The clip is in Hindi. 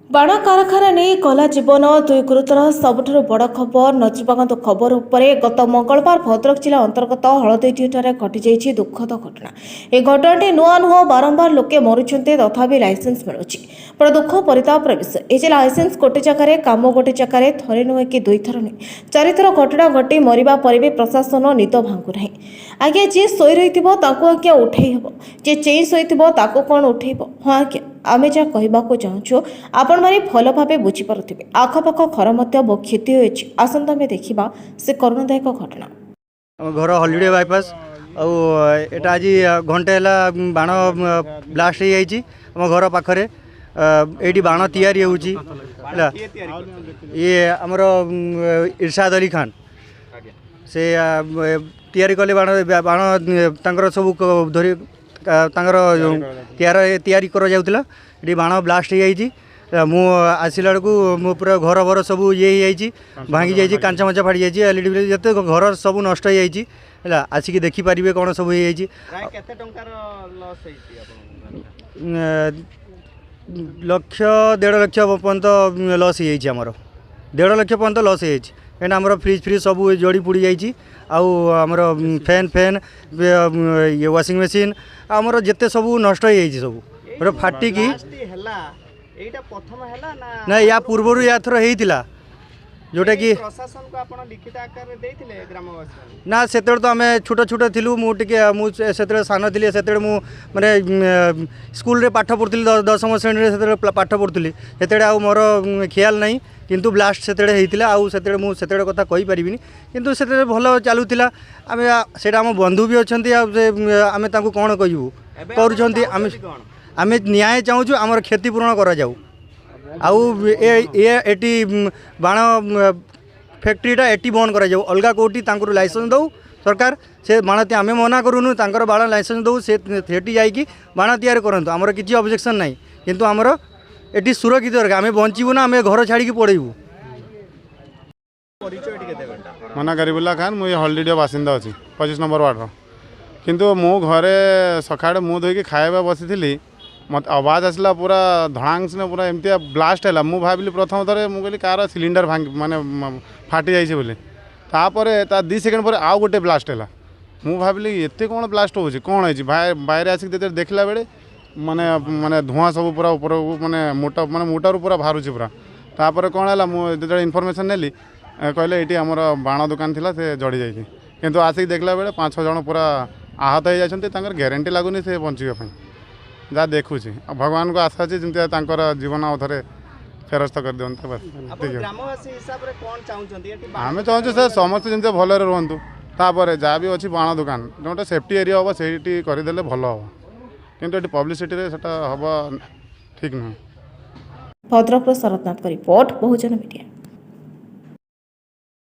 बाण कारखाना नहीं कला जीवन दुई गुरुतर सबुठ बड़ खबर नजरबागत खबर उपरे गत मंगलवार भद्रक जिला अंतर्गत हलदीटीଠାରେ घटी दुखद घटना। ए घटनाटी नुआ नुह बारंबार लोके मरुंच तथापि लाइसेंस मिलूँ बड़ दुख परितापर विषय ये लाइसेंस गोटे जगार कम गोटे जगार थे नुहे कि दुई थर नुहे चारिथर घटना घटी मरवा पर भी प्रशासन निद भांगु ना। आज्ञा जी शोई रही आज्ञा उठे हे जी चेई शोई कौन उठेब। हाँ आज्ञा आमे जहाँ कहवाक चाहूँ आपण मैंने भल भाव बुझीपे आखपाख घर बहुत क्षति होती। आसंता आम देखा से करुणदायक घटना। घर हॉलिडे बाईपास आटा आज घंटे है बाण ब्लास्ट हो जाइए आम घर पाखे ये बाण तैयारी होची ये आमर इरशाद अली खान से तैयारी कले बाण बाण तांकर सब धरी तांकर तैयारी कर जाउतला ये बाण ब्लास्ट हो जाइए मु आसला बेलू मो पूरा घर भर सब ये भांगी जाइए कांच मांच फाड़ी जाइए एलईडी जिते घर सब नष्ट हो जाइए आसिक देखिपारे कौन सब हो लक्ष 1.5 लक्ष पर्यंत लस हो आमर 1.5 लक्ष पर्यंत लस हो कहीं आमर फ्रिज फ्रिज सब जड़ी पुड़ी जाइए आमर फैन फैन ये वाशिंग मशीन आमर जिते सब नष्ट हो सब पूरा फाटिकी ना या पूर्वर या थर होता जोटा कि प्रशासन को आपण लिखित आकार रे देथिले ग्रामवासी ना से तो आम छोट छोट थिलु मुझे सान थी से माने स्कूल रे पाठ पढ़ुली 10वीं श्रेणी से पाठ पढ़ुली से मोर ख्याल नहीं किंतु ब्लास्ट से होता मुझे कथा कही पारिनी किंतु से भल चलूला आम से आम बंधु भी अच्छा आम कौन कहूँ कर आम न्याय चाहूँ आमर क्षतिपूरण करा जाऊ एटी बाण फैक्ट्रीटा एटी बंद करा जाऊ अलगा कोटी लाइसेंस दौ सरकार से बाण आम मना करूनु बाण लाइसेंस दौ से जाकि बाण तैयारी करंतु आमर किसी ऑब्जेक्शन नहीं किंतु आमर एटी सुरक्षित दरकार आम बंचबू ना आम घर छाड़ी पड़ेबू। मना गरीबुल्ला खान मुझे हॉलिडे बासिंदा अच्छी 25 नंबर वार्ड किंतु मो घरे सकाଳେ मुँह धोईकी खाଇବା बसी मत आवाज आसला पूरा धड़ांग से पूरा एमती ब्लास्ट है मुझे भाविली प्रथम थर मुझे कार सिलिंडर भांग माने फाटी जाइए बोले तापर ता 2 सेकेंड पर आउ गोटे ब्लास्ट है मुझे भाविली एते कौन ब्लास्ट हो कौन है बाहर आसिक देखला बेले माने माने धुआं सब पूरा ऊपर माने मोटर पूरा बाहर पूरा तापर कौन है मुझे इनफॉरमेशन नेली कहले ये आमर बाण दुकान थी से जड़ी जाइए किंतु आसिक देखला बेले 5-6 जन पूरा आहत हो जाती ग्यारंटी लगुनि से बचापी जहाँ देखुँ भगवान को आशा अच्छी जमी जीवन आउ थे फेरस्त कर दिखते बस आम चाहूँ सर समस्त जमी भल रुहतु तापर जहाँ भी अच्छी बाण दुकान गोटे सेफ्टी एरिया हम से करदे भल हम किंतु पब्लिसिटी हम ठीक नुह। भद्रक शरदनाथ रिपोर्ट बहुजन मीडिया।